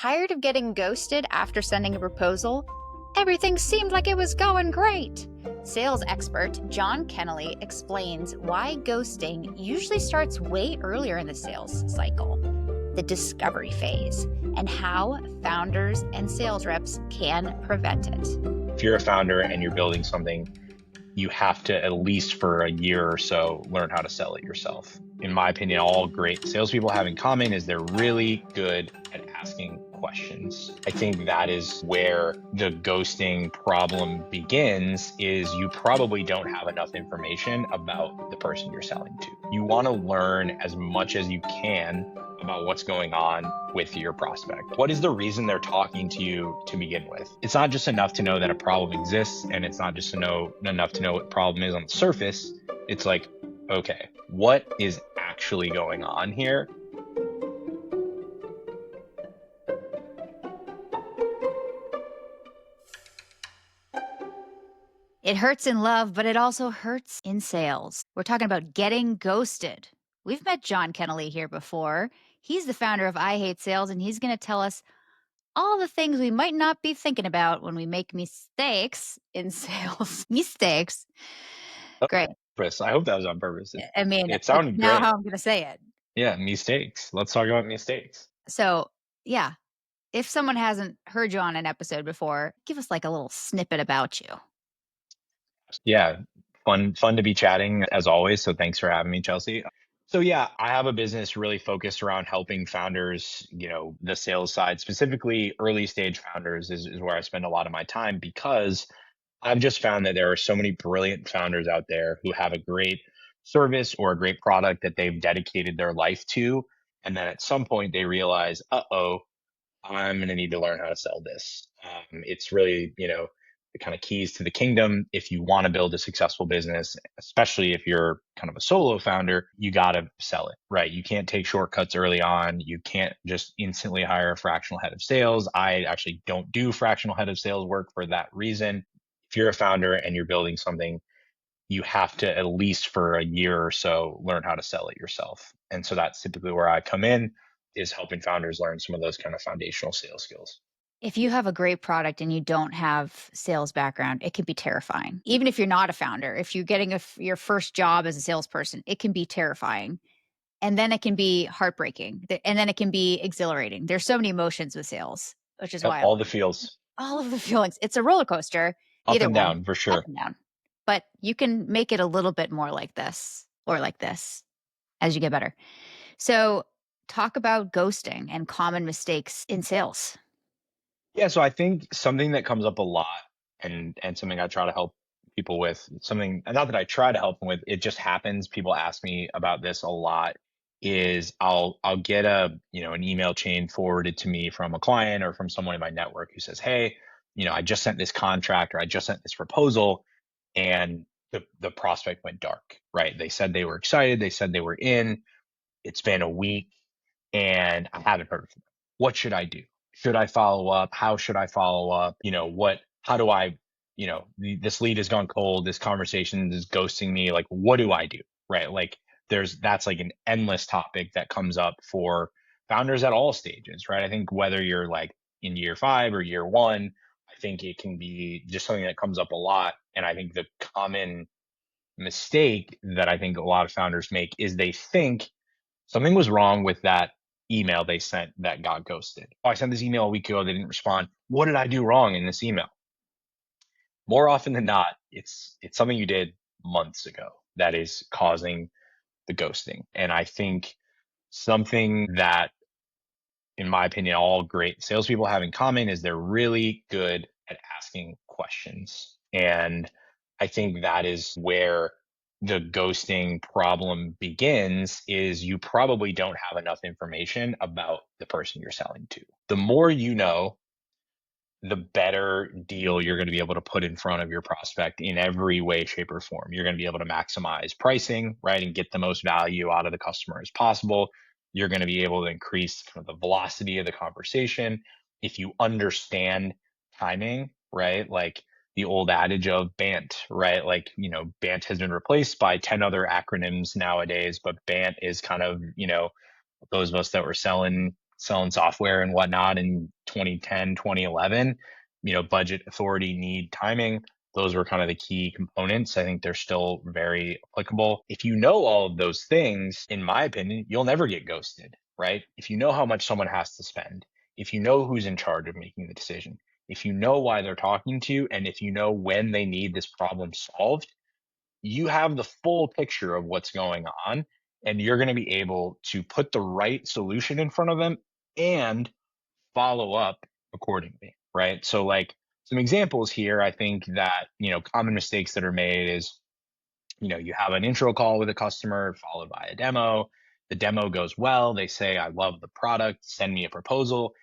Tired of getting ghosted after sending a proposal? Everything seemed like it was going great. Sales expert John Kennelly explains why ghosting usually starts way earlier in the sales cycle, the discovery phase, and how founders and sales reps can prevent it. If you're a founder and you're building something, you have to, at least for a year or so, learn how to sell it yourself. In my opinion, all great salespeople have in common is they're really good at asking questions. I think that is where the ghosting problem begins, is you probably don't have enough information about the person you're selling to. You want to learn as much as you can about what's going on with your prospect. What is the reason they're talking to you to begin with? It's not just enough to know that a problem exists, and it's not just enough to know what the problem is on the surface. It's like, okay, what is actually going on here? It hurts in love, but it also hurts in sales. We're talking about getting ghosted. We've met John Kennelly here before. He's the founder of I Hate Sales, and he's going to tell us all the things we might not be thinking about when we make mistakes in sales. Mistakes. Great. Chris, I hope that was on purpose. I mean, It sounded now great. how I'm going to say it. Yeah, mistakes. Let's talk about mistakes. So, yeah, if someone hasn't heard you on an episode before, give us like a little snippet about you. Yeah, fun to be chatting as always. So thanks for having me, Chelsea. So yeah, I have a business really focused around helping founders, the sales side, specifically early stage founders is where I spend a lot of my time, because I've just found that there are so many brilliant founders out there who have a great service or a great product that they've dedicated their life to. And then at some point they realize, uh-oh, I'm going to need to learn how to sell this. It's really, the kind of keys to the kingdom. If you want to build a successful business, especially if you're kind of a solo founder, you got to sell it, right? You can't take shortcuts early on. You can't just instantly hire a fractional head of sales. I actually don't do fractional head of sales work for that reason. If you're a founder and you're building something, you have to, at least for a year or so, learn how to sell it yourself. And so that's typically where I come in, is helping founders learn some of those kind of foundational sales skills. If you have a great product and you don't have sales background, it can be terrifying. Even if you're not a founder, if you're getting your first job as a salesperson, it can be terrifying. And then it can be heartbreaking. And then it can be exhilarating. There's so many emotions with sales, which is why all the feels. All of the feelings. It's a roller coaster. Up and down, for sure. Up and down. But you can make it a little bit more like this or like this as you get better. So talk about ghosting and common mistakes in sales. Yeah, so I think something that comes up a lot, and something I try to help people with, something not that I try to help them with, it just happens. People ask me about this a lot. Is I'll get an email chain forwarded to me from a client or from someone in my network who says, hey, I just sent this contract, or I just sent this proposal, and the prospect went dark, right? They said they were excited, they said they were in. It's been a week and I haven't heard from them. What should I do? Should I follow up? How should I follow up? How do I, this lead has gone cold. This conversation is ghosting me. Like, what do I do? Right. Like that's like an endless topic that comes up for founders at all stages, right? I think whether you're like in year 5 or year 1, I think it can be just something that comes up a lot. And I think the common mistake that I think a lot of founders make is they think something was wrong with that email they sent that got ghosted. Oh, I sent this email a week ago, they didn't respond. What did I do wrong in this email? More often than not, it's something you did months ago that is causing the ghosting. And I think something that, in my opinion, all great salespeople have in common is they're really good at asking questions. And I think that is where the ghosting problem begins, is you probably don't have enough information about the person you're selling to. The more you know, the better deal you're going to be able to put in front of your prospect in every way, shape, or form. You're going to be able to maximize pricing, right, and get the most value out of the customer as possible. You're going to be able to increase kind of the velocity of the conversation. If you understand timing, right, like the old adage of BANT, right? Like, BANT has been replaced by 10 other acronyms nowadays, but BANT is kind of, those of us that were selling selling software and whatnot in 2010, 2011, budget, authority, need, timing, those were kind of the key components. I think they're still very applicable. If you know all of those things, in my opinion, you'll never get ghosted, right? If you know how much someone has to spend, if you know who's in charge of making the decision, if you know why they're talking to you, and if you know when they need this problem solved, you have the full picture of what's going on, and you're going to be able to put the right solution in front of them and follow up accordingly, right? So, like, some examples here, I think that, common mistakes that are made is, you have an intro call with a customer followed by a demo. The demo goes well. They say, I love the product, send me a proposal.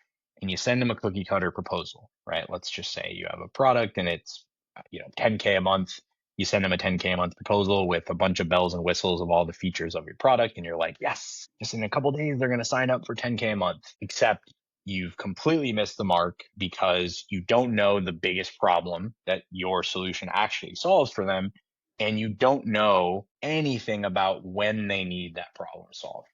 And you send them a cookie cutter proposal, right? Let's just say you have a product and it's, 10K a month. You send them a 10K a month proposal with a bunch of bells and whistles of all the features of your product. And you're like, yes, just in a couple days, they're going to sign up for 10K a month. Except you've completely missed the mark because you don't know the biggest problem that your solution actually solves for them, and you don't know anything about when they need that problem solved.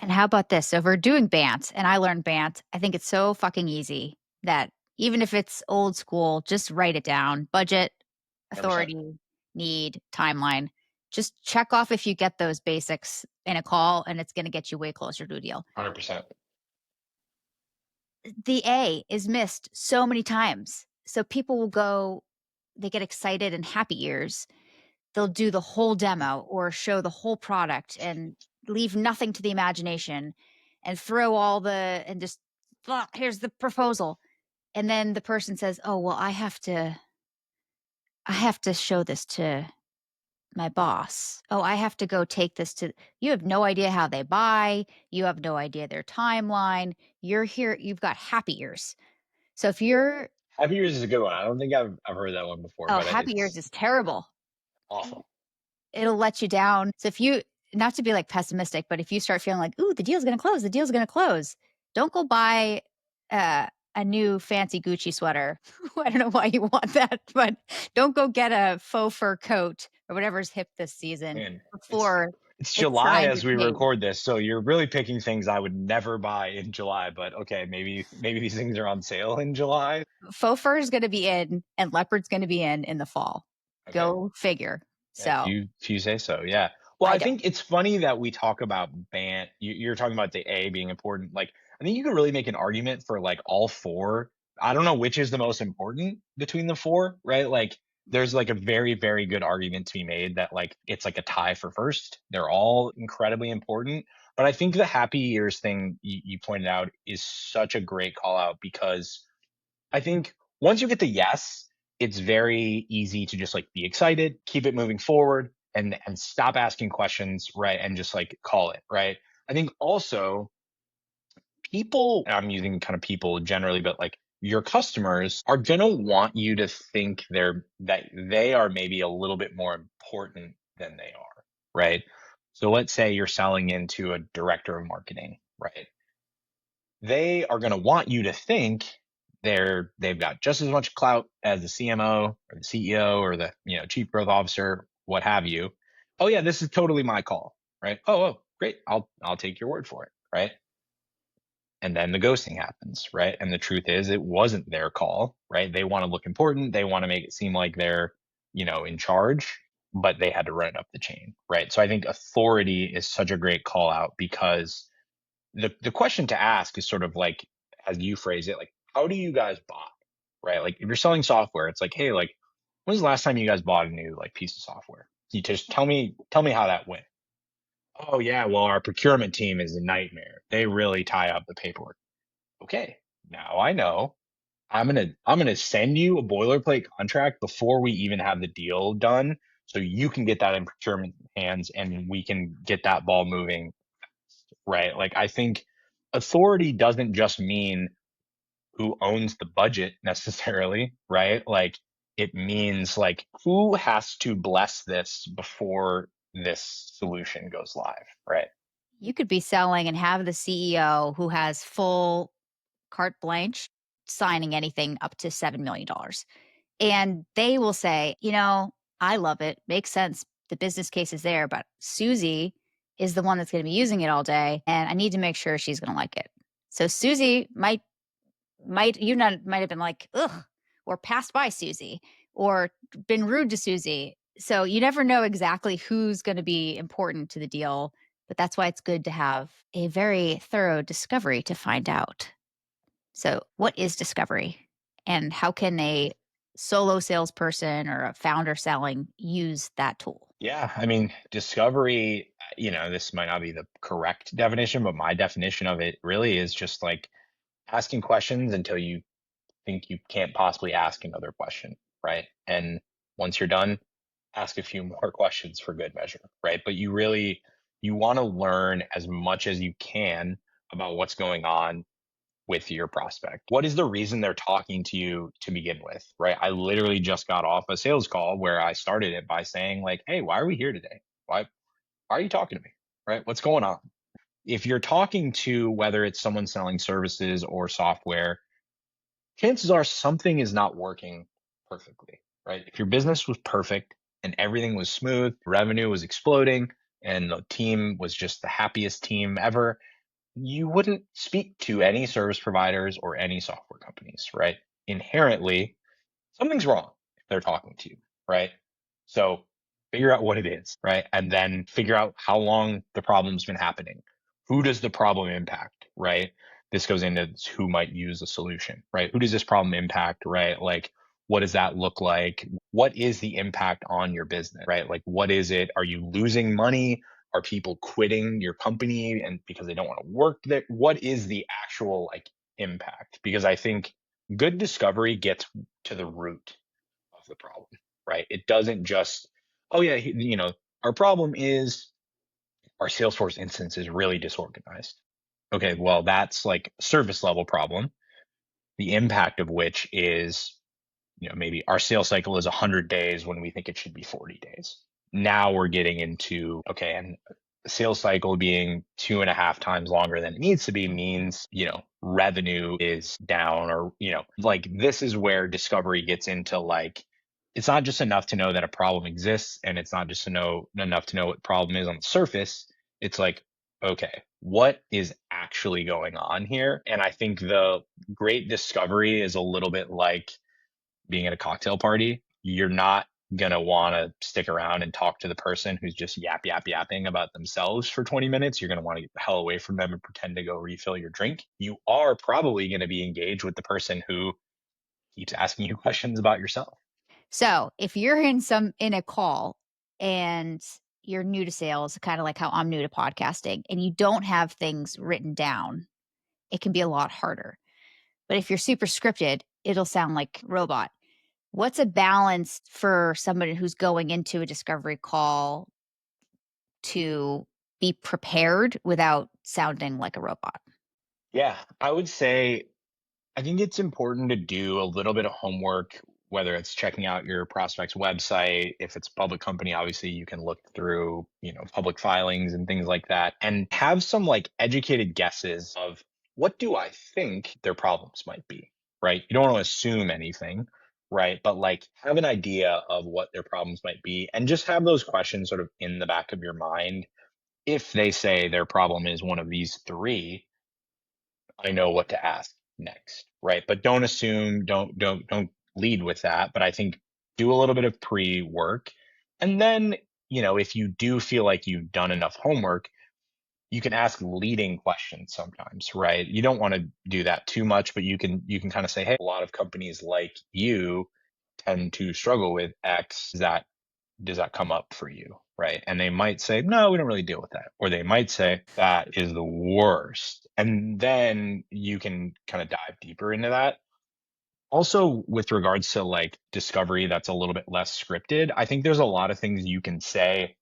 And how about this? So if we're doing BANT and I learned BANT, I think it's so fucking easy that even if it's old school, just write it down. Budget, 100%. authority, need, timeline. Just check off if you get those basics in a call and it's going to get you way closer to a deal. 100%. The A is missed so many times. So people will go, they get excited and happy ears. They'll do the whole demo or show the whole product and leave nothing to the imagination and throw all the and just here's the proposal. And then the person says, "Oh, well, I have to show this to my boss. Oh, I have to go take this to." You have no idea how they buy, you have no idea their timeline. You're here, you've got happy ears. So if you're Happy Years is a good one. I don't think I've heard that one before, oh, but happy ears it's is terrible. awful. It'll let you down. So if you not to be like pessimistic, but if you start feeling like, "Ooh, the deal's gonna close, the deal's gonna close," don't go buy a new fancy Gucci sweater. I don't know why you want that, but don't go get a faux fur coat or whatever's hip this season Man, it's before it's it's July signed as and we paid. record this, so you're really picking things I would never buy in July. But okay, maybe these things are on sale in July. Faux fur is gonna be in and leopard's gonna be in the fall. Okay. Go figure. Yeah, if So, you say so, yeah. Well, I I don't. think it's funny that we talk about BANT. You're talking about the A being important. Like, I think you could really make an argument for like all four. I don't know which is the most important between the four, right? Like, there's like a very, very good argument to be made that like it's like a tie for first. They're all incredibly important. But I think the happy years thing you pointed out is such a great call out because I think once you get the yes, it's very easy to just like be excited, keep it moving forward, and stop asking questions, right? And just like call it, right? I think also people, and I'm using kind of people generally, but like your customers are gonna want you to think that they are maybe a little bit more important than they are, right? So let's say you're selling into a director of marketing, right? They are going to want you to think they've got just as much clout as the CMO or the CEO or the chief growth officer, what have you. Oh yeah, this is totally my call, right? Oh, great, I'll take your word for it, right? And then the ghosting happens, right? And the truth is, it wasn't their call, right? They want to look important, they want to make it seem like they're in charge, but they had to run it up the chain, right? So I think authority is such a great call out because the question to ask is sort of like, as you phrase it, like, how do you guys buy, right? Like, if you're selling software, it's like, hey, like, when's the last time you guys bought a new like piece of software? You just tell me how that went. Oh yeah, well, our procurement team is a nightmare. They really tie up the paperwork. Okay, now I know. I'm gonna send you a boilerplate contract before we even have the deal done, so you can get that in procurement hands, and we can get that ball moving, right? Like, I think authority doesn't just mean who owns the budget necessarily, right? Like, it means like who has to bless this before this solution goes live, right? You could be selling and have the CEO who has full carte blanche signing anything up to $7 million. And they will say, I love it. Makes sense. The business case is there, but Susie is the one that's going to be using it all day. And I need to make sure she's going to like it. So Susie might have been like, ugh, or passed by Susie, or been rude to Susie. So you never know exactly who's going to be important to the deal, but that's why it's good to have a very thorough discovery to find out. So, what is discovery? And how can a solo salesperson or a founder selling use that tool? Yeah, I mean, discovery, this might not be the correct definition, but my definition of it really is just like asking questions until you think you can't possibly ask another question, right? And once you're done, ask a few more questions for good measure, right? But you want to learn as much as you can about what's going on with your prospect. What is the reason they're talking to you to begin with, right? I literally just got off a sales call where I started it by saying like, "Hey, why are we here today? Why are you talking to me? Right? What's going on?" If you're talking to whether it's someone selling services or software, chances are something is not working perfectly, right? If your business was perfect and everything was smooth, revenue was exploding, and the team was just the happiest team ever, you wouldn't speak to any service providers or any software companies, right? Inherently, something's wrong if they're talking to you, right? So figure out what it is, right? And then figure out how long the problem's been happening. Who does the problem impact, right? This goes into who might use a solution, right? Who does this problem impact, right? Like, what does that look like? What is the impact on your business, right? Like, what is it? Are you losing money? Are people quitting your company and because they don't want to work there? What is the actual like impact? Because I think good discovery gets to the root of the problem, right? It doesn't just, oh yeah, our problem is our Salesforce instance is really disorganized. Okay, well, that's like a service level problem, the impact of which is, maybe our sales cycle is 100 days when we think it should be 40 days. Now we're getting into, okay, and the sales cycle being 2.5 times longer than it needs to be means, revenue is down or, like this is where discovery gets into like, it's not just enough to know that a problem exists and it's not just enough to know what the problem is on the surface. It's like, okay, what is actually going on here? And I think the great discovery is a little bit like being at a cocktail party. You're not gonna want to stick around and talk to the person who's just yapping about themselves for 20 minutes. You're gonna want to get the hell away from them and pretend to go refill your drink. You are probably going to be engaged with the person who keeps asking you questions about yourself. So, if you're in a call and you're new to sales, kind of like how I'm new to podcasting, and you don't have things written down, it can be a lot harder. But if you're super scripted, it'll sound like robot. What's a balance for somebody who's going into a discovery call to be prepared without sounding like a robot? Yeah, I would say I think it's important to do a little bit of homework, whether it's checking out your prospect's website. If it's a public company, obviously you can look through, public filings and things like that and have some like educated guesses of what do I think their problems might be, right? You don't want to assume anything, right? But like have an idea of what their problems might be and just have those questions sort of in the back of your mind. If they say their problem is one of these three, I know what to ask next, right? But don't assume, don't lead with that. But I think do a little bit of pre-work. And then, if you do feel like you've done enough homework, you can ask leading questions sometimes, right? You don't want to do that too much, but you can kind of say, hey, a lot of companies like you tend to struggle with X. Does that come up for you? Right. And they might say, no, we don't really deal with that. Or they might say, that is the worst. And then you can kind of dive deeper into that. Also, with regards to like discovery, that's a little bit less scripted. I think there's a lot of things you can say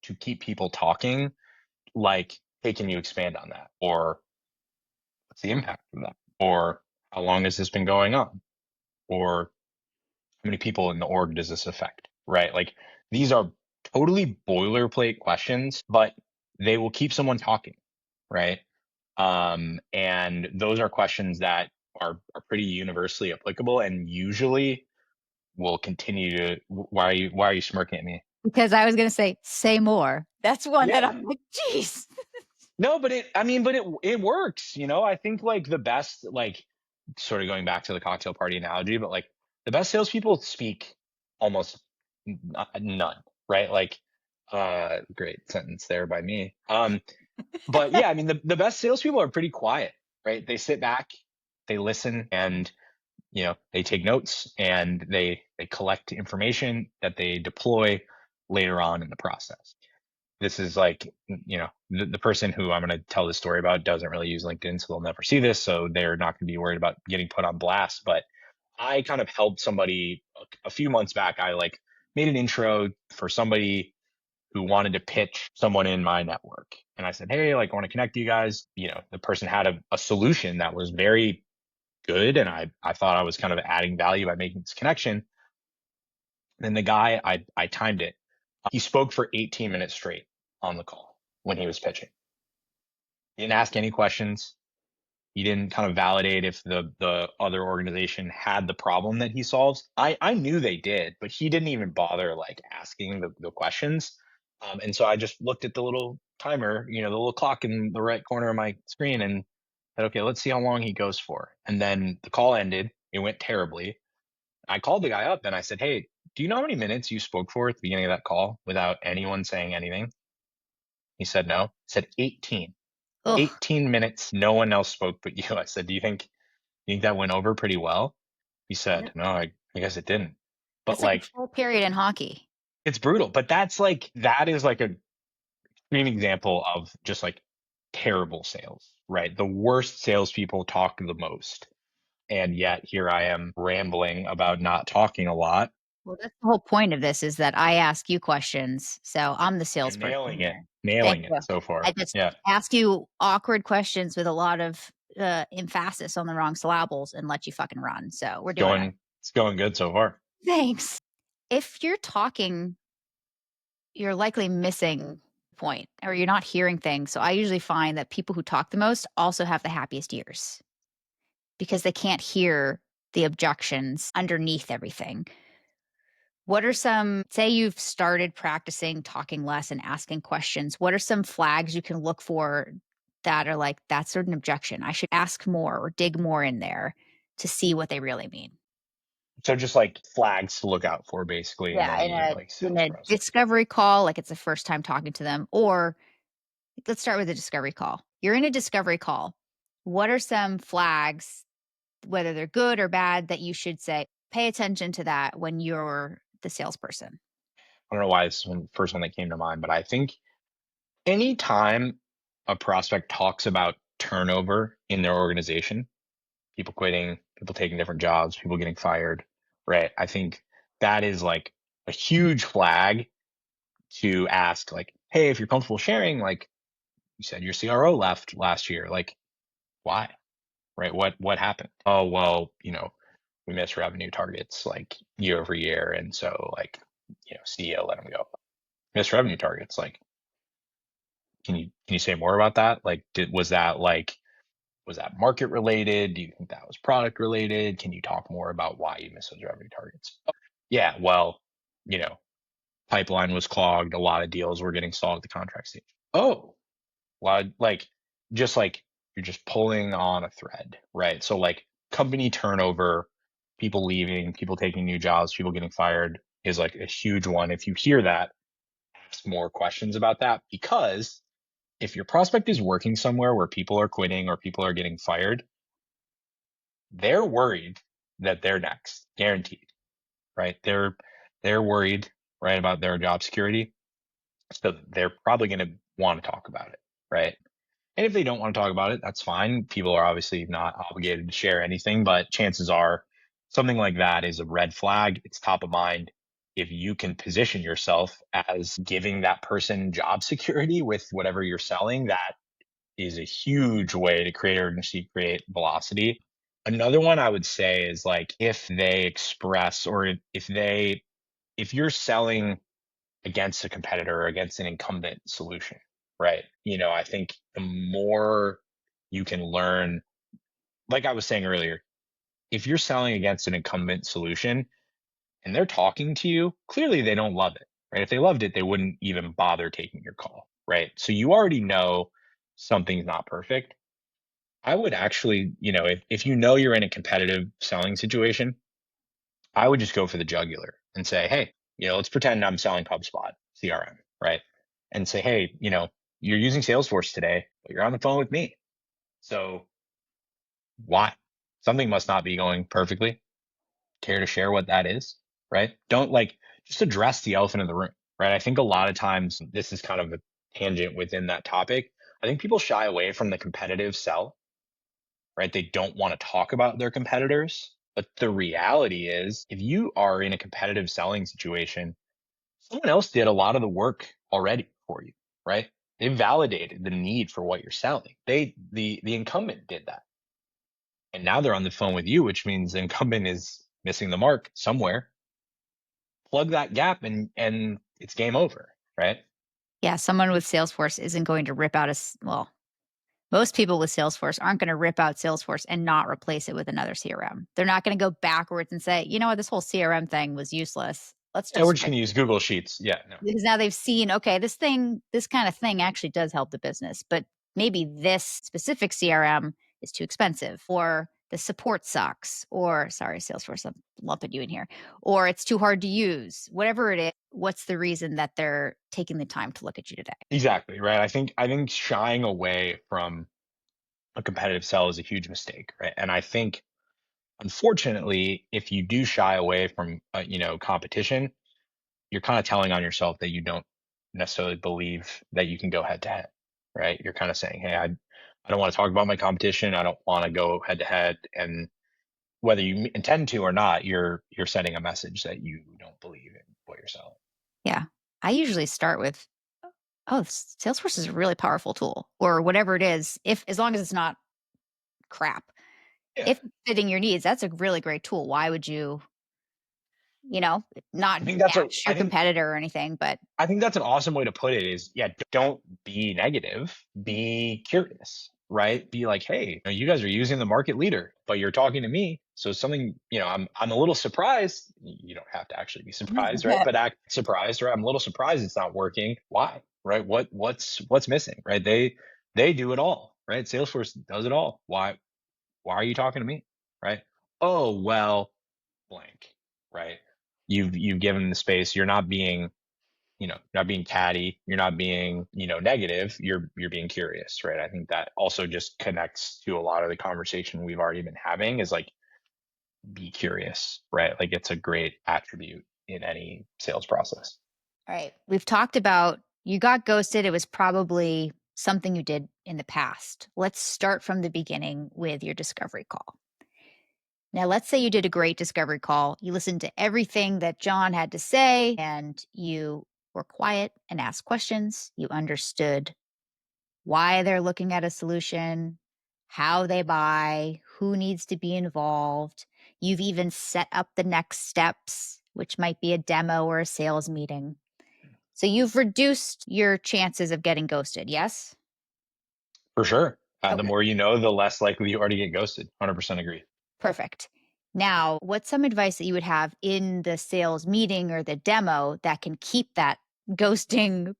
to keep people talking, like, hey, can you expand on that? Or what's the impact of that? Or how long has this been going on? Or how many people in the org does this affect, right? Like these are totally boilerplate questions, but they will keep someone talking, right? And those are questions that are pretty universally applicable and usually will continue to. Why are you smirking at me? Because I was gonna say more. That's one that Yeah, I'm like, "Jeez." No, but it works, you know? I think, like, the best, like, sort of going back to the cocktail party analogy, but, like, the best salespeople speak almost none, right? Like, great sentence there by me. But yeah, I mean, the best salespeople are pretty quiet, right? They sit back, they listen, and, you know, they take notes, and they collect information that they deploy later on in the process. This is like, you know, the person who I'm going to tell this story about doesn't really use LinkedIn, so they'll never see this. So they're not going to be worried about getting put on blast. But I kind of helped somebody a few months back. I like made an intro for somebody who wanted to pitch someone in my network. And I said, hey, like, I want to connect you guys. You know, the person had a solution that was very good. And I thought I was kind of adding value by making this connection. Then the guy, I timed it. He spoke for 18 minutes straight on the call when he was pitching. He didn't ask any questions. He didn't kind of validate if the other organization had the problem that he solves. I knew they did, but he didn't even bother like asking the questions. And so I just looked at the little timer, you know, the little clock in the right corner of my screen, and said, okay, let's see how long he goes for. And then the call ended. It went terribly. I called the guy up and I said, hey, do you know how many minutes you spoke for at the beginning of that call without anyone saying anything? He said no. I said 18. Ugh, 18 minutes, no one else spoke but you. I said, do you think that went over pretty well? He said, yep. no, I guess it didn't. But That's like a like, full period in hockey. it's brutal. But that is like a extreme example of just like terrible sales, right? The worst salespeople talk the most. And yet here I am rambling about not talking a lot Well, that's the whole point of this is that I ask you questions, so I'm the and salesperson here. Thank nailing it you. so I far. just Yeah. ask you awkward questions with a lot of, emphasis on the wrong syllables and let you fucking run, so we're doing it. It's going good so far. Thanks. If you're talking, you're likely missing point or you're not hearing things, so I usually find that people who talk the most also have the happiest ears because they can't hear the objections underneath everything. What are some say you've started practicing talking less and asking questions, what are some flags you can look for that are like, "That's an objection. I should ask more or dig more in there to see what they really mean?" So just like flags to look out for basically in Yeah, any like in sales a process. discovery call, like it's the first time talking to them, or let's start with a discovery call. You're in a discovery call. What are some flags, whether they're good or bad, that you should say, "Pay attention to that when you're the salesperson?" I don't know why it's the first one that came to mind, but I think anytime a prospect talks about turnover in their organization, people quitting, people taking different jobs, people getting fired, right? I think that is like a huge flag to ask, like, hey, if you're comfortable sharing, like you said, your CRO left last year, like, why? Right? What happened? Oh, well, you know, we missed revenue targets like year over year. And so like, you know, CEO let him go. Missed revenue targets. Like, can you say more about that? Like, was that market related? Do you think that was product related? Can you talk more about why you missed those revenue targets? Yeah, well, you know, pipeline was clogged. A lot of deals were getting stalled at the contract stage. Oh, well, like you're just pulling on a thread, right? So like company turnover, people leaving, people taking new jobs, people getting fired is like a huge one. If you hear that, ask more questions about that because if your prospect is working somewhere where people are quitting or people are getting fired, they're worried that they're next, guaranteed, right? They're worried, right, about their job security. So they're probably going to want to talk about it, right? And if they don't want to talk about it, that's fine. People are obviously not obligated to share anything, but chances are something like that is a red flag. It's top of mind. If you can position yourself as giving that person job security with whatever you're selling, that is a huge way to create urgency, create velocity. Another one I would say is like if they express or if you're selling against a competitor or against an incumbent solution, right? You know, I think the more you can learn, like I was saying earlier, if you're selling against an incumbent solution and they're talking to you, clearly they don't love it, right? If they loved it, they wouldn't even bother taking your call, right? So you already know something's not perfect, I would actually, if you know you're in a competitive selling situation, I would just go for the jugular and say, hey, let's pretend I'm selling HubSpot CRM, right? And say, hey, you're using Salesforce today, but you're on the phone with me. So why? Something must not be going perfectly. Care to share what that is, right? Don't just address the elephant in the room, right? I think a lot of times this is kind of a tangent within that topic. I think people shy away from the competitive sell, right? They don't want to talk about their competitors. But the reality is, if you are in a competitive selling situation, someone else did a lot of the work already for you, right? They validated the need for what you're selling. The incumbent did that. And now they're on the phone with you, which means the incumbent is missing the mark somewhere. Plug that gap and it's game over, right? Yeah, someone with Salesforce isn't going to rip out well, most people with Salesforce aren't going to rip out Salesforce and not replace it with another CRM. They're not going to go backwards and say, you know what, this whole CRM thing was useless. Let's Yeah, we're just just fix gonna use Google Sheets. Yeah, no. because now they've seen, okay, this kind of thing actually does help the business, but maybe this specific CRM is too expensive, or the support sucks, or sorry, Salesforce, I'm lumping you in here, or it's too hard to use. Whatever it is, what's the reason that they're taking the time to look at you today? Exactly, right? I think shying away from a competitive sell is a huge mistake, right? And I think unfortunately, if you do shy away from competition, you're kind of telling on yourself that you don't necessarily believe that you can go head to head, right? You're kind of saying, hey, I don't want to talk about my competition. I don't want to go head to head. And whether you intend to or not, you're sending a message that you don't believe in what you're selling. Yeah. I usually start with, oh, Salesforce is a really powerful tool, or whatever it is, if as long as it's not crap. Yeah. If it's fitting your needs, that's a really great tool. Why would you, you know, not I think that's a bash I your think competitor or anything, but I think that's an awesome way to put it is, yeah, don't be negative, be curious, right? Be like, hey, you guys are using the market leader, but you're talking to me. So something, I'm a little surprised. You don't have to actually be surprised, right? But act surprised, right? I'm a little surprised it's not working. Why? Right? What's missing, right? They do it all, right? Salesforce does it all. Why are you talking to me? Right? Oh, well, blank, right? You've given the space. You're not being catty, you're not being, negative, you're being curious, right? I think that also just connects to a lot of the conversation we've already been having is like be curious, right? Like it's a great attribute in any sales process. all right. We've talked about you got ghosted. It was probably something you did in the past. Let's start from the beginning with your discovery call. Now, let's say you did a great discovery call. You listened to everything that John had to say and you were quiet and asked questions. You understood why they're looking at a solution, how they buy, who needs to be involved. You've even set up the next steps, which might be a demo or a sales meeting. So you've reduced your chances of getting ghosted. Yes? For sure. The Okay. more you know, the less likely you are to get ghosted. 100% agree. Perfect. Now, what's some advice that you would have in the sales meeting or the demo that can keep that ghosting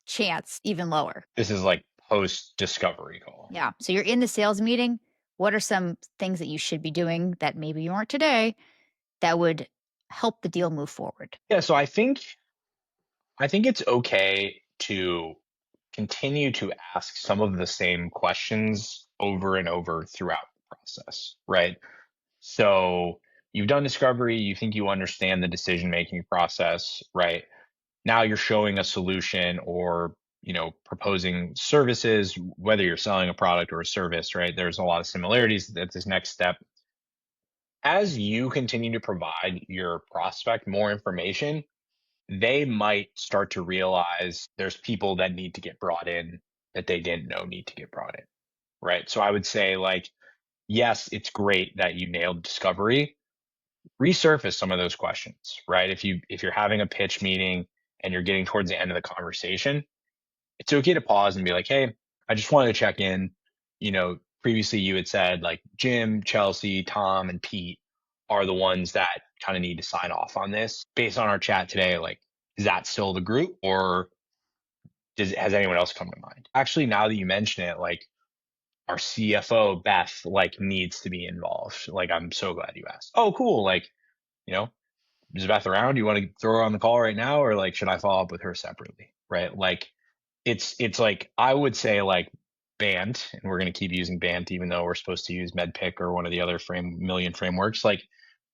chance even lower? This is like post discovery call. Yeah. So you're in the sales meeting. What are some things that you should be doing that maybe you aren't today that would help the deal move forward? Yeah, so I think it's okay to continue to ask some of the same questions over and over throughout the process, right? So you've done discovery, you think you understand the decision making process, right? Now you're showing a solution or proposing services, whether you're selling a product or a service, right? There's a lot of similarities at this next step. As you continue to provide your prospect more information, they might start to realize there's people that need to get brought in that they didn't know need to get brought in, right? So I would say, like, yes, it's great that you nailed discovery. Resurface some of those questions, right? If you're having a pitch meeting and you're getting towards the end of the conversation, it's okay to pause and be like, hey, I just wanted to check in. Previously you had said like Jim, Chelsea, Tom, and Pete are the ones that kind of need to sign off on this. Based on our chat today, like, is that still the group, or has anyone else come to mind? Actually, now that you mention it, like our CFO, Beth, like needs to be involved. Like, I'm so glad you asked. Oh, cool. Like, you know, is Beth around? Do you want to throw her on the call right now? Or like, should I follow up with her separately? Right. Like, it's like, I would say like Band, and we're going to keep using Band, even though we're supposed to use MedPick or one of the other million frameworks, like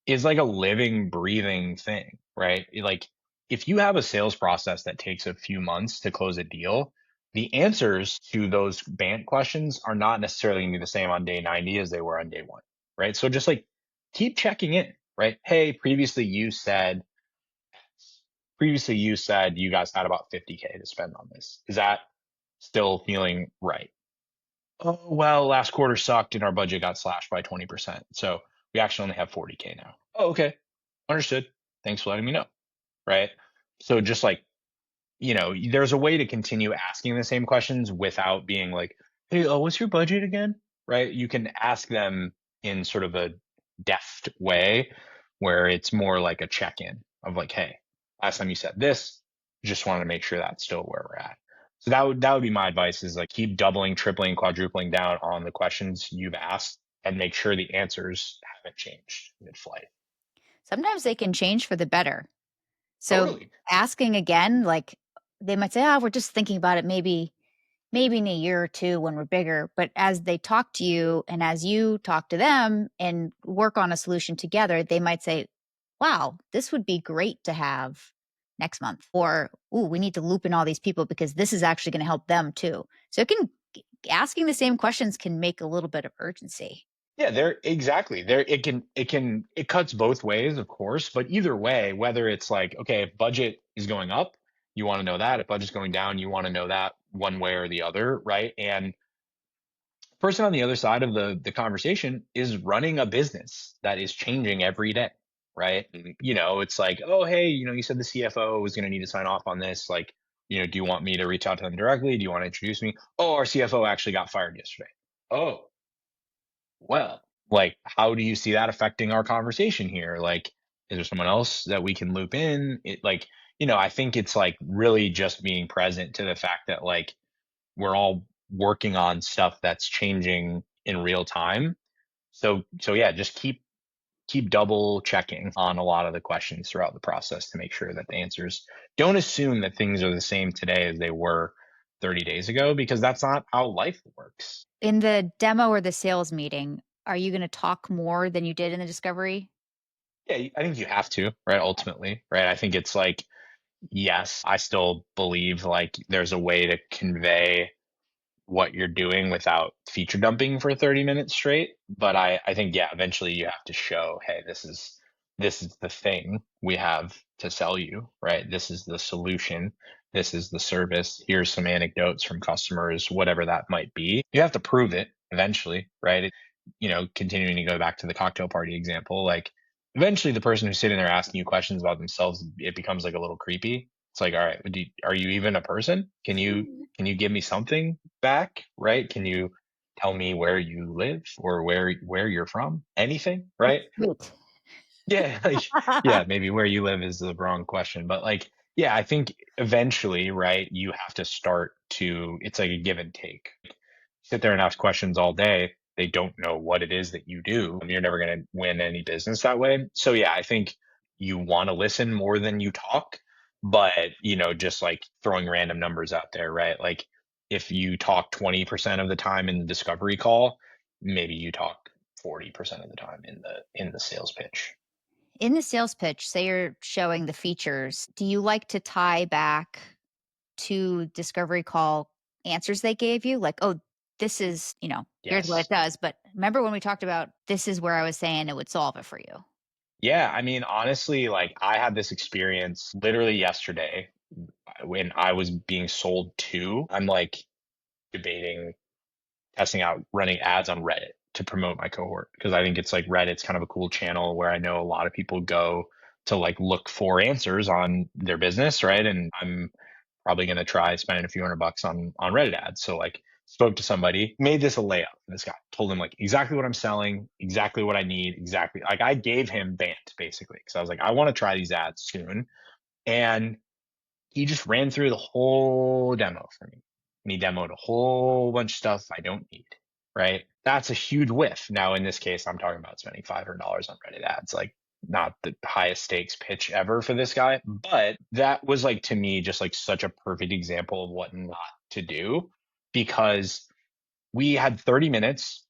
is like a living, breathing thing, right? Like if you have a sales process that takes a few months to close a deal, the answers to those Band questions are not necessarily going to be the same on day 90 as they were on day one, right? So just like keep checking in, right? Hey, previously you said you guys had about 50K to spend on this. Is that still feeling right? Oh, well, last quarter sucked and our budget got slashed by 20%. So we actually only have 40K now. Oh, okay. Understood. Thanks for letting me know. Right. So just like, there's a way to continue asking the same questions without being like, hey, what's your budget again? Right. You can ask them in sort of a deft way where it's more like a check in of like, hey, last time you said this, just wanted to make sure that's still where we're at. So that would be my advice is like keep doubling, tripling, quadrupling down on the questions you've asked and make sure the answers haven't changed mid-flight. Sometimes they can change for the better. So Totally. asking again, like they might say, "Oh, we're just thinking about it maybe in a year or two when we're bigger." But as they talk to you and as you talk to them and work on a solution together, they might say, "Wow, this would be great to have next month." Or, "Ooh, we need to loop in all these people because this is actually going to help them too." So it can asking the same questions can make a little bit of urgency. Yeah, there exactly. There it cuts both ways, of course, but either way, whether it's like, okay, if budget is going up, you want to know that. If budget's going down, you want to know that one way or the other, right? And person on the other side of the conversation is running a business that is changing every day, right? It's like, oh, hey, you said the CFO was going to need to sign off on this. Like, do you want me to reach out to them directly? Do you want to introduce me? Oh, our CFO actually got fired yesterday. Oh, well, like, how do you see that affecting our conversation here? Like, is there someone else that we can loop in? I think it's like really just being present to the fact that like we're all working on stuff that's changing in real time. So yeah, just keep double checking on a lot of the questions throughout the process to make sure that the answers don't assume that things are the same today as they were 30 days ago because that's not how life works. In the demo or the sales meeting, are you going to talk more than you did in the discovery? Yeah, I think you have to, right? Ultimately, right? I think it's like, yes, I still believe like there's a way to convey what you're doing without feature dumping for 30 minutes straight. But I think, yeah, eventually you have to show, hey, this is the thing we have to sell you, right? This is the solution. This is the service. Here's some anecdotes from customers, whatever that might be. You have to prove it eventually, right? Continuing to go back to the cocktail party example, like eventually the person who's sitting there asking you questions about themselves, it becomes like a little creepy. It's like, all right, are you even a person? Can you give me something back, right? Can you tell me where you live or where you're from? Anything, right? Sweet. Yeah, like, yeah, maybe where you live is the wrong question, but like, yeah, I think eventually, right, you have to start to, it's like a give and take. Sit there and ask questions all day. They don't know what it is that you do, and you're never going to win any business that way. So yeah, I think you want to listen more than you talk, but just like throwing random numbers out there, right? Like if you talk 20% of the time in the discovery call, maybe you talk 40% of the time in the sales pitch. In the sales pitch, say you're showing the features, do you like to tie back to discovery call answers they gave you? Like, "Oh, this is, here's what it Yes. does, but remember when we talked about this is where I was saying it would solve it for you?" Yeah, I mean, honestly, like I had this experience literally yesterday when I was being sold to. I'm like debating testing out running ads on Reddit to promote my cohort because I think it's like Reddit's kind of a cool channel where I know a lot of people go to like look for answers on their business, right? And I'm probably going to try spending a few $100 on Reddit ads. So like spoke to somebody, made this a layup. This guy told him like exactly what I'm selling, exactly what I need, exactly like I gave him Bant basically because I was like I want to try these ads soon, and He just ran through the whole demo for me. And he demoed a whole bunch of stuff I don't need, right? That's a huge whiff. Now, in this case, I'm talking about spending $500 on Reddit ads, like not the highest stakes pitch ever for this guy. But that was like, to me, just like such a perfect example of what not to do, because we had 30 minutes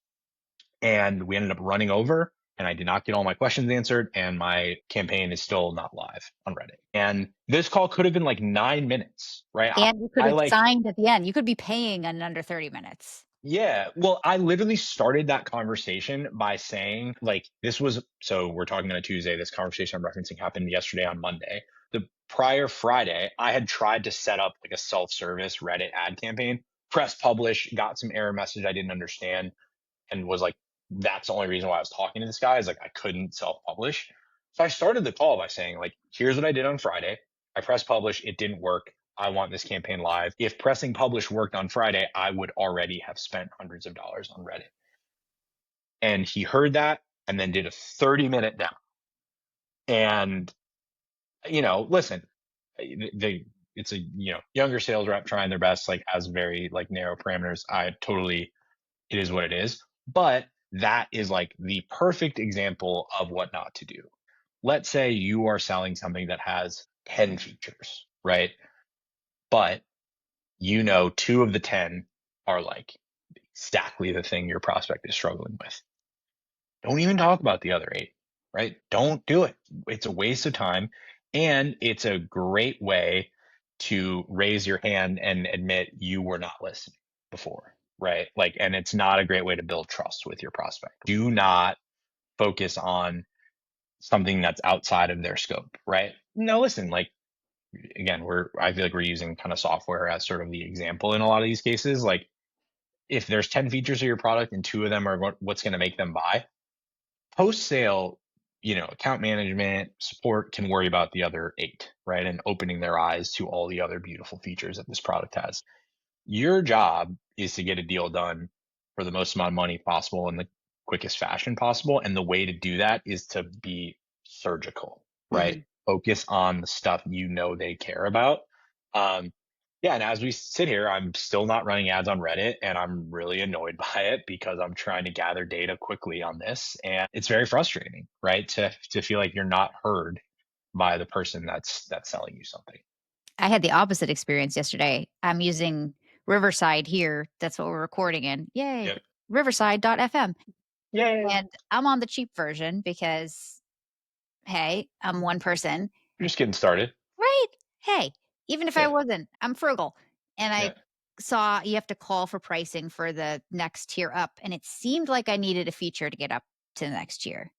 and we ended up running over, and I did not get all my questions answered, and my campaign is still not live on Reddit. And this call could have been like 9 minutes, right? And you could I have like, signed at the end. You could be paying in under 30 minutes. yeah, well, I literally started that conversation by saying, like, this was, so we're talking on a Tuesday. This conversation I'm referencing happened yesterday on Monday. The prior Friday, I had tried to set up like a self-service Reddit ad campaign, press publish, got some error message I didn't understand, and was like, that's the only reason why I was talking to this guy, is like I couldn't self-publish. So I started the call by saying, like, here's what I did on Friday. I pressed publish, it didn't work. I want this campaign live. If pressing publish worked on Friday, I would already have spent hundreds of dollars on Reddit. And he heard that and then did a 30-minute demo. And, listen, it's a, younger sales rep trying their best, like has very like narrow parameters. It is what it is. But that is like the perfect example of what not to do. Let's say you are selling something that has 10 features, right? But two of the 10 are like exactly the thing your prospect is struggling with. Don't even talk about the other 8, right? Don't do it. It's a waste of time. And it's a great way to raise your hand and admit you were not listening before, right? Like, and it's not a great way to build trust with your prospect. Do not focus on something that's outside of their scope, right? No, listen, like, again, I feel like we're using kind of software as sort of the example in a lot of these cases. Like, if there's 10 features of your product and 2 of them are what's going to make them buy, post sale, account management support can worry about the other 8, right? And opening their eyes to all the other beautiful features that this product has. Your job is to get a deal done for the most amount of money possible in the quickest fashion possible. And the way to do that is to be surgical, right? Mhm. Focus on the stuff they care about. Yeah, and as we sit here, I'm still not running ads on Reddit, and I'm really annoyed by it because I'm trying to gather data quickly on this, and it's very frustrating, right? To feel like you're not heard by the person that's selling you something. I had the opposite experience yesterday. I'm using Riverside here. That's what we're recording in. Yay. Yep. Riverside.fm. Yay. And I'm on the cheap version because, hey, I'm one person. You're just getting started. Right? Hey, even if I Yeah. wasn't, I'm frugal. And I Yeah. saw you have to call for pricing for the next tier up. And it seemed like I needed a feature to get up to the next tier.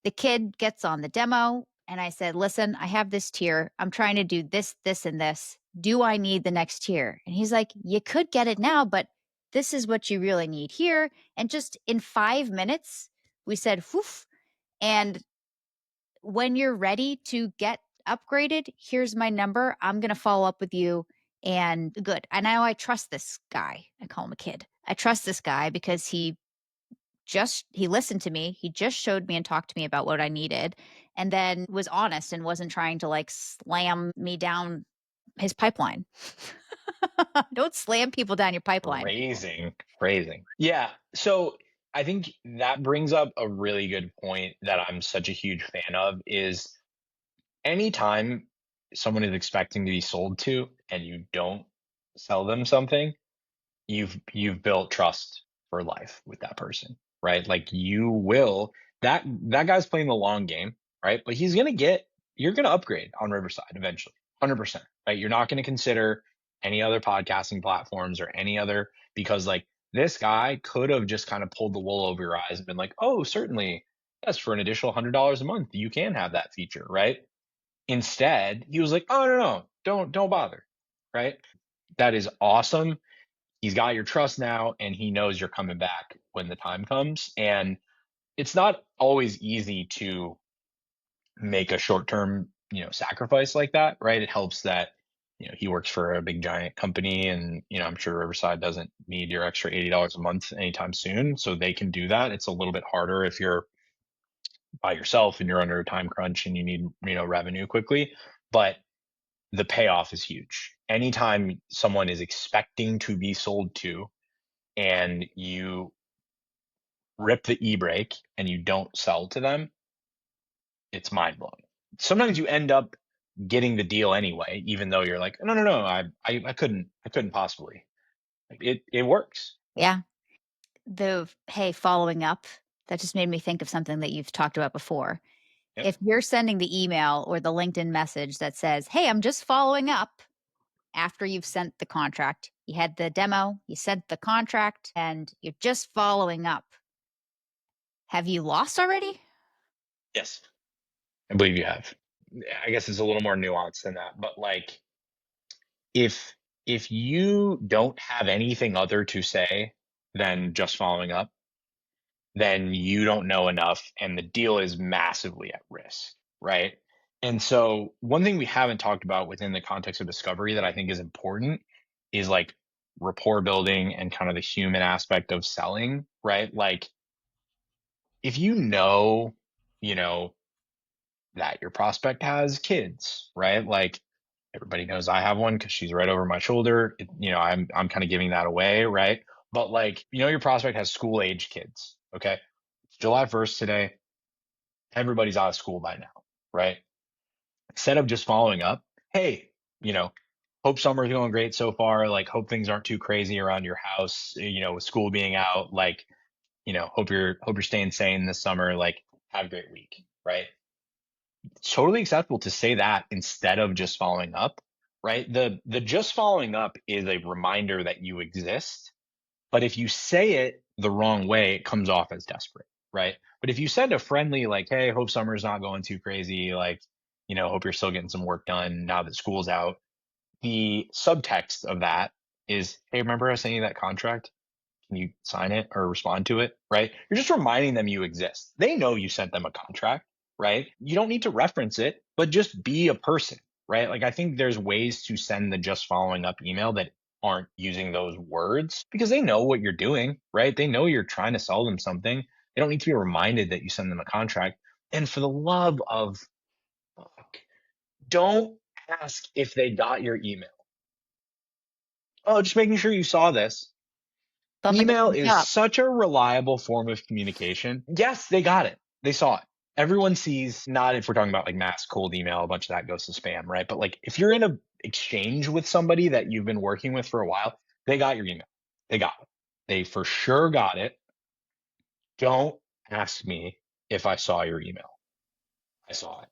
The kid gets on the demo and I said, listen, I have this tier. I'm trying to do this, this, and this. Do I need the next tier? And he's like, you could get it now, but this is what you really need here. And just in 5 minutes, we said, whoof. And when you're ready to get upgraded, here's my number. I'm going to follow up with you. And good. And now I trust this guy. I call him a kid. I trust this guy because he listened to me. He just showed me and talked to me about what I needed and then was honest and wasn't trying to like slam me down his pipeline. Don't slam people down your pipeline. Phrasing. Yeah. So I think that brings up a really good point that I'm such a huge fan of is anytime someone is expecting to be sold to and you don't sell them something, you've built trust for life with that person, right? Like you will that guy's playing the long game, right? But you're gonna upgrade on Riverside eventually, 100%, right? You're not gonna consider any other podcasting platforms or any other because like this guy could have just kind of pulled the wool over your eyes and been like, oh, certainly, yes, for an additional $100 a month, you can have that feature, right? Instead, he was like, oh no, don't bother, right? That is awesome. He's got your trust now and he knows you're coming back when the time comes. And it's not always easy to make a short-term, sacrifice like that, right? It helps that, he works for a big giant company and, I'm sure Riverside doesn't need your extra $80 a month anytime soon. So they can do that. It's a little bit harder if you're by yourself and you're under a time crunch and you need, revenue quickly. But the payoff is huge. Anytime someone is expecting to be sold to and you rip the e-brake and you don't sell to them, it's mind blowing. Sometimes you end up getting the deal anyway, even though you're like, no, no, no, I couldn't possibly. It works. Yeah. Hey, following up, that just made me think of something that you've talked about before. Yep. If you're sending the email or the LinkedIn message that says, "Hey, I'm just following up," after you've sent the contract, you had the demo, you sent the contract, and you're just following up. Have you lost already? Yes, I believe you have. I guess it's a little more nuanced than that, but like if if you don't have anything other to say than just following up, then you don't know enough and the deal is massively at risk, right? And so one thing we haven't talked about within the context of discovery that I think is important is like rapport building and kind of the human aspect of selling, right? Like if you know that your prospect has kids, right? Like everybody knows I have one because she's right over my shoulder. I'm kind of giving that away, right? But like, your prospect has school age kids. Okay. It's July 1st today. Everybody's out of school by now, right? Instead of just following up, hey, you know, hope summer's going great so far. Like, hope things aren't too crazy around your house, with school being out. Like, hope you're staying sane this summer. Like, have a great week, right? It's totally acceptable to say that instead of just following up, right? The just following up is a reminder that you exist, but if you say it the wrong way, it comes off as desperate, right? But if you send a friendly like, "Hey, hope summer's not going too crazy, like, hope you're still getting some work done now that school's out." The subtext of that is, "Hey, remember I sent you that contract? Can you sign it or respond to it?" Right? You're just reminding them you exist. They know you sent them a contract, right? You don't need to reference it, but just be a person, right? Like I think there's ways to send the just following up email that aren't using those words because they know what you're doing, right? They know you're trying to sell them something. They don't need to be reminded that you send them a contract. And for the love of fuck, don't ask if they got your email. Oh, just making sure you saw this. Bumping it Email to the is top. such a reliable form of communication. Yes, they got it. They saw it. Everyone sees, not if we're talking about like mass cold email, a bunch of that goes to spam, right? But like if you're in a exchange with somebody that you've been working with for a while, they got your email. They got it. They for sure got it. Don't ask me if I saw your email. I saw it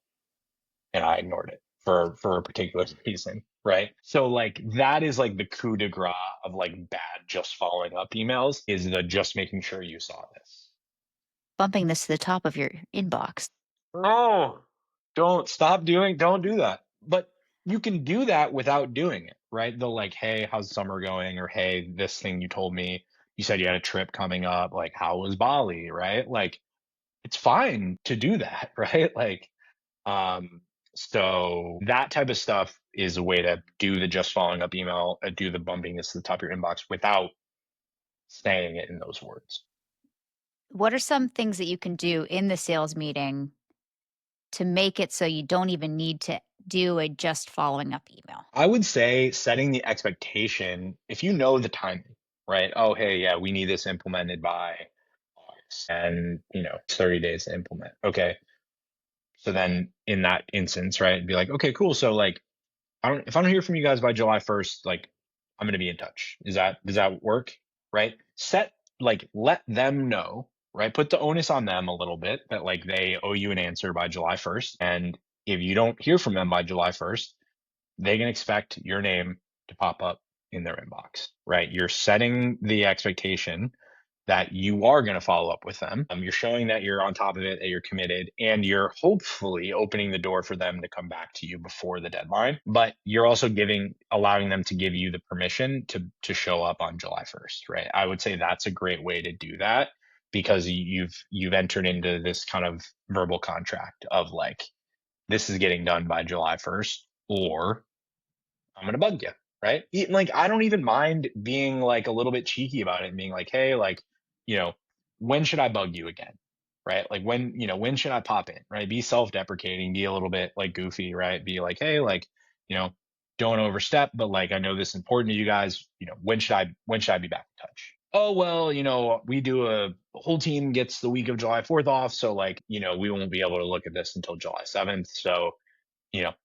and I ignored it for a particular reason, right? So like that is like the coup de grace of like bad just following up emails is the just making sure you saw this. Bumping this to the top of your inbox. No, don't do that. But you can do that without doing it, right? They'll like, hey, how's summer going? Or hey, this thing you told me, you said you had a trip coming up. Like, how was Bali, right? Like, it's fine to do that, right? Like, um, so that type of stuff is a way to do the just following up email, do the bumping this to the top of your inbox without saying it in those words. What are some things that you can do in the sales meeting to make it so you don't even need to do a just following up email? I would say setting the expectation, if you know the timing, right? Oh, hey, yeah, we need this implemented by August and, it's 30 days to implement. Okay. So then in that instance, right, be like, okay, cool. So like, if I don't hear from you guys by July 1st, like I'm going to be in touch. Does that work? Right? Let them know, right? Put the onus on them a little bit that like they owe you an answer by July 1st. And if you don't hear from them by July 1st, they can expect your name to pop up in their inbox, right? You're setting the expectation that you are going to follow up with them. You're showing that you're on top of it, that you're committed, and you're hopefully opening the door for them to come back to you before the deadline. But you're also allowing them to give you the permission to show up on July 1st, right? I would say that's a great way to do that because you've entered into this kind of verbal contract of like this is getting done by July 1st, or I'm gonna bug you, right? Like I don't even mind being like a little bit cheeky about it and being like, hey, like, you know, when should I bug you again? Right? Like when should I pop in? Right? Be self-deprecating, be a little bit like goofy, right? Be like, hey, like, you know, don't overstep, but like I know this is important to you guys. When should I be back in touch? Oh well, we do the whole team gets the week of July 4th off, so like, we won't be able to look at this until July 7th. So,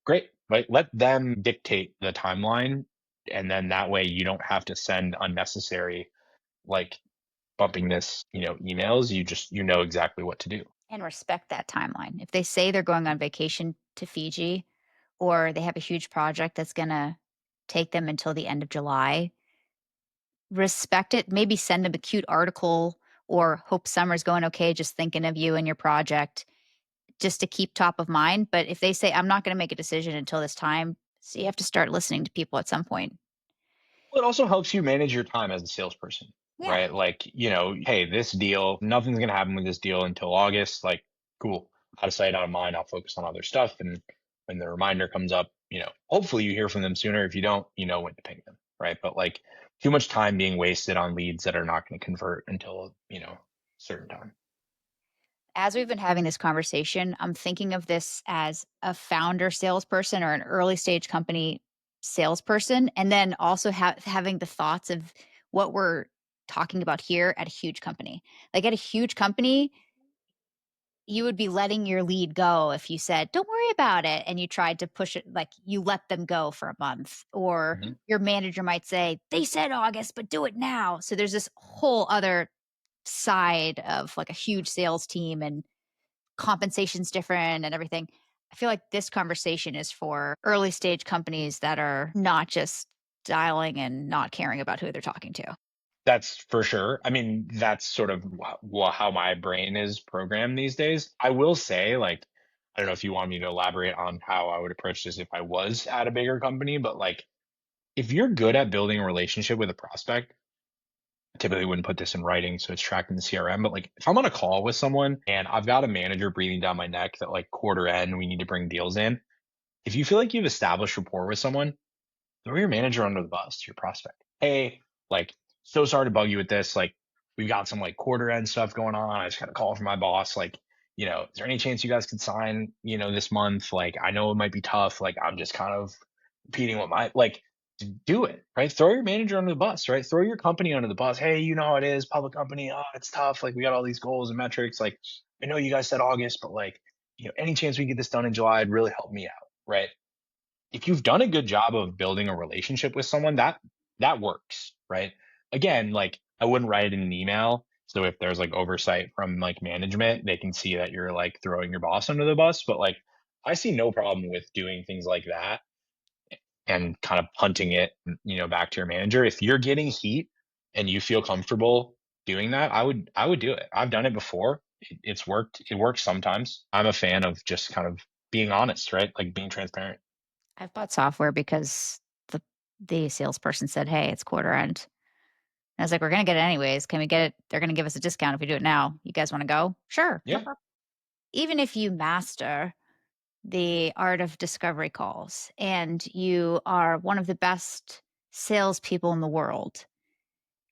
great. Right. Let them dictate the timeline. And then that way you don't have to send unnecessary like bumping this, emails. You know exactly what to do. And respect that timeline. If they say they're going on vacation to Fiji or they have a huge project that's going to take them until the end of July, respect it. Maybe send them a cute article or hope summer's going okay, just thinking of you and your project just to keep top of mind. But if they say, I'm not going to make a decision until this time, so you have to start listening to people at some point. Well, it also helps you manage your time as a salesperson, Yeah. right? Like, hey, this deal, nothing's going to happen with this deal until August. Like, cool. Out of sight, out of mind. I'll focus on other stuff. And when the reminder comes up, hopefully you hear from them sooner. If you don't, you know when to ping them, right? But like too much time being wasted on leads that are not going to convert until, certain time. As we've been having this conversation, I'm thinking of this as a founder salesperson or an early stage company salesperson, and then also having the thoughts of what we're talking about here at a huge company. Like at a huge company, you would be letting your lead go if you said, "Don't worry about it," and you tried to push it, like you let them go for a month. Or Mhm. your manager might say, "They said August, but do it now." So there's this whole other side of like a huge sales team, and compensation's different and everything. I feel like this conversation is for early stage companies that are not just dialing and not caring about who they're talking to. That's for sure. I mean, that's sort of how my brain is programmed these days. I will say, like, I don't know if you want me to elaborate on how I would approach this if I was at a bigger company, but like, if you're good at building a relationship with a prospect, I typically wouldn't put this in writing, so it's tracked in the CRM. But like, if I'm on a call with someone and I've got a manager breathing down my neck that like quarter end, we need to bring deals in. If you feel like you've established rapport with someone, throw your manager under the bus to your prospect. Hey, like, so sorry to bug you with this. Like, we've got some like quarter end stuff going on. I just got a call from my boss. Like, is there any chance you guys could sign, this month? Like, I know it might be tough. Like, I'm just kind of repeating what like, do it, right? Throw your manager under the bus, right? Throw your company under the bus. Hey, you know how it is, public company. Oh, it's tough. Like, we got all these goals and metrics. Like, I know you guys said August, but like, any chance we get this done in July would really help me out, right? If you've done a good job of building a relationship with someone, that works, right? Again, like I wouldn't write it in an email. So if there's like oversight from like management, they can see that you're like throwing your boss under the bus. But like I see no problem with doing things like that and kind of punting it, back to your manager. If you're getting heat and you feel comfortable doing that, I would do it. I've done it before. It's worked. It works sometimes. I'm a fan of just kind of being honest, right? Like being transparent. I've bought software because the salesperson said, "Hey, it's quarter end." And I was like, "We're gonna get it anyways. Can we get it? They're gonna give us a discount if we do it now. You guys want to go? Sure, no Yeah. problem." Even if you master the art of discovery calls and you are one of the best salespeople in the world,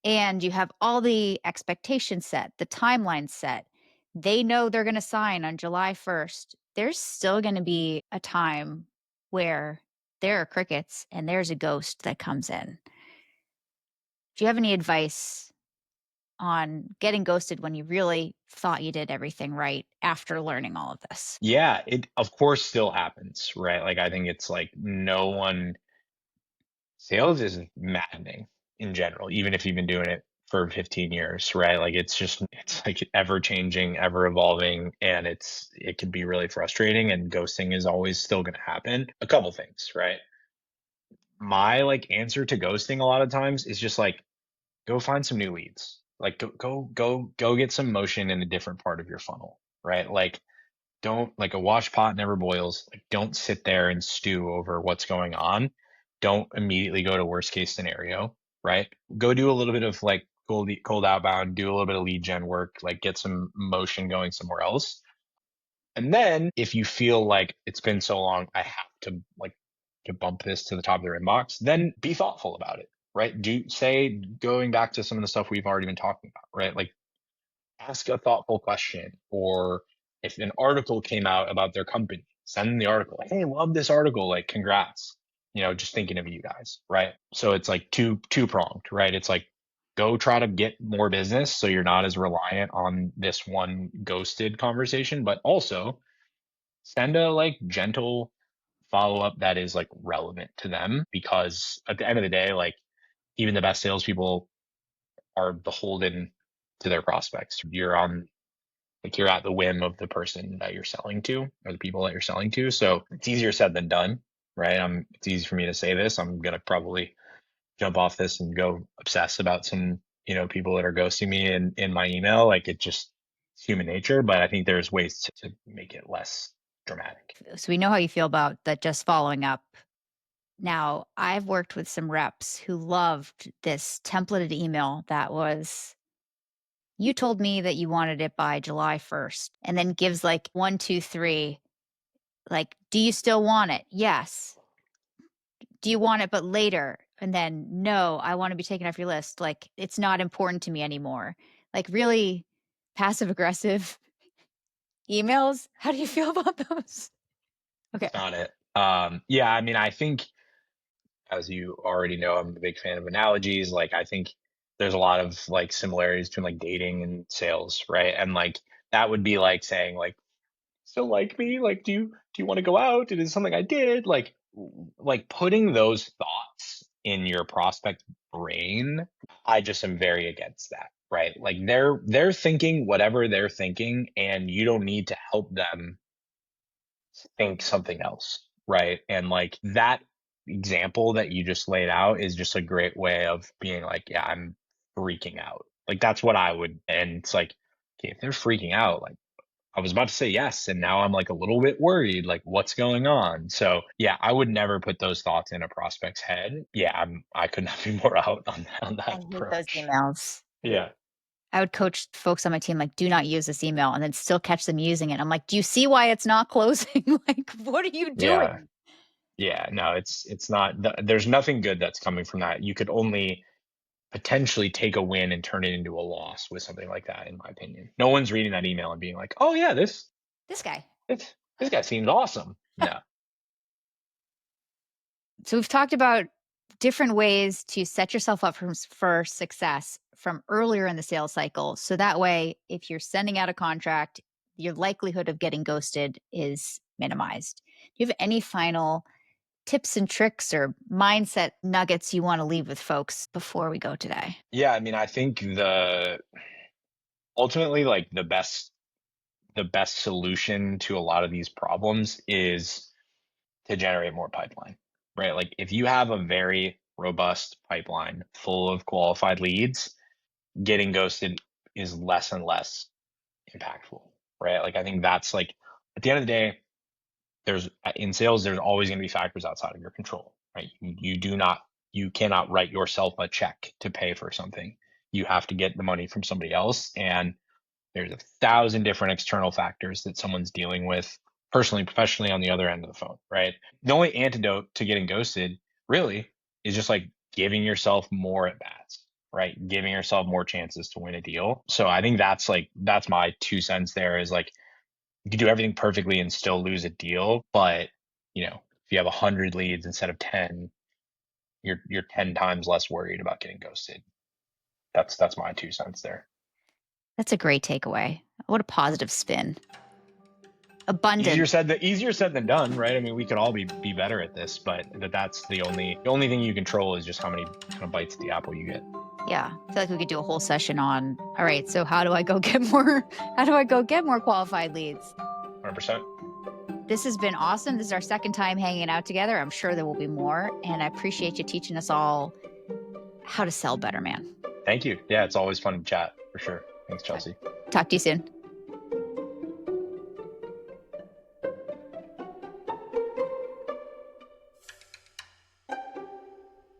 and you have all the expectations set, the timeline set, they know they're going to sign on July 1st. There's still going to be a time where there are crickets and there's a ghost that comes in. Do you have any advice on getting ghosted when you really thought you did everything right after learning all of this? Yeah, it of course still happens, right? Like I think it's like no one sales is maddening in general, even if you've been doing it for 15 years, right? Like it's like ever changing, ever evolving, and it can be really frustrating and ghosting is always still gonna happen. A couple things, right? My like answer to ghosting a lot of times is just like go find some new leads. Like go get some motion in a different part of your funnel, right? Like don't like a wash pot never boils. Like don't sit there and stew over what's going on. Don't immediately go to worst case scenario, right? Go do a little bit of like cold outbound, do a little bit of lead gen work, like get some motion going somewhere else. And then if you feel like it's been so long, I have to like to bump this to the top of their inbox, then be thoughtful about it, right? Do say going back to some of the stuff we've already been talking about, right? Like ask a thoughtful question, or if an article came out about their company, send them the article. Like, hey, love this article. Like, congrats. just thinking of you guys, right? So it's like two pronged, right? It's like go try to get more business so you're not as reliant on this one ghosted conversation, but also send a like gentle follow up that is like relevant to them, because at the end of the day, like even the best salespeople are beholden to their prospects. You're at the whim of the person that you're selling to or the people that you're selling to. So it's easier said than done, right? It's easy for me to say this. I'm gonna probably jump off this and go obsess about some, people that are ghosting me in my email. Like it's human nature, but I think there's ways to make it less dramatic. So we know how you feel about that just following up. Now, I've worked with some reps who loved this templated email that was, you told me that you wanted it by July 1st, and then gives like one, two, three, like, do you still want it? Yes. Do you want it, but later? And then, no, I want to be taken off your list. Like, it's not important to me anymore. Like, really passive aggressive emails. How do you feel about those? Okay. It's not it. Yeah, I mean, I think, as you already know, I'm a big fan of analogies. Like, I think there's a lot of like similarities between like dating and sales, right? And like that would be like saying like, still like me? Like, do you want to go out? It is something I did. Like putting those thoughts in your prospect brain. I just am very against that, right? Like they're thinking whatever they're thinking, and you don't need to help them think something else, right? And like that example that you just laid out is just a great way of being like, yeah, I'm freaking out. Like that's what I would, and it's like, okay, if they're freaking out, like I was about to say yes, and now I'm like a little bit worried, like what's going on? So yeah, I would never put those thoughts in a prospect's head. Yeah, I could not be more out on I that hate those approach. emails. Yeah. I would coach folks on my team, like, do not use this email, and then still catch them using it. I'm like, do you see why it's not closing? Like, what are you Yeah. doing? Yeah. No, it's not, there's nothing good that's coming from that. You could only potentially take a win and turn it into a loss with something like that, in my opinion. No one's reading that email and being like, "Oh yeah, This guy. this guy seems awesome." No. So we've talked about different ways to set yourself up for success from earlier in the sales cycle. So that way, if you're sending out a contract, your likelihood of getting ghosted is minimized. Do you have any final tips and tricks or mindset nuggets you want to leave with folks before we go today? Yeah, I mean, I think the ultimately like the best solution to a lot of these problems is to generate more pipeline, right? Like if you have a very robust pipeline full of qualified leads, getting ghosted is less and less impactful, right? Like I think that's like at the end of the day, there's in sales, there's always going to be factors outside of your control, right? You cannot write yourself a check to pay for something. You have to get the money from somebody else, and there's 1,000 different external factors that someone's dealing with personally, professionally on the other end of the phone, right? The only antidote to getting ghosted really is just like giving yourself more at bats, right? Giving yourself more chances to win a deal. So I think that's my 2 cents there, is like you can do everything perfectly and still lose a deal, but if you have 100 leads instead of 10, you're 10 times less worried about getting ghosted. That's my 2 cents there. That's a great takeaway. What a positive spin. Abundant. Easier said than done, right? I mean, we could all be better at this, but that's the only thing you control is just how many kind of bites at the apple you get. Yeah. I feel like we could do a whole session on, all right, so how do I go get more qualified leads? 100%. This has been awesome. This is our second time hanging out together. I'm sure there will be more. And I appreciate you teaching us all how to sell better, man. Thank you. Yeah, it's always fun to chat for sure. Thanks, Chelsea. Talk to you soon.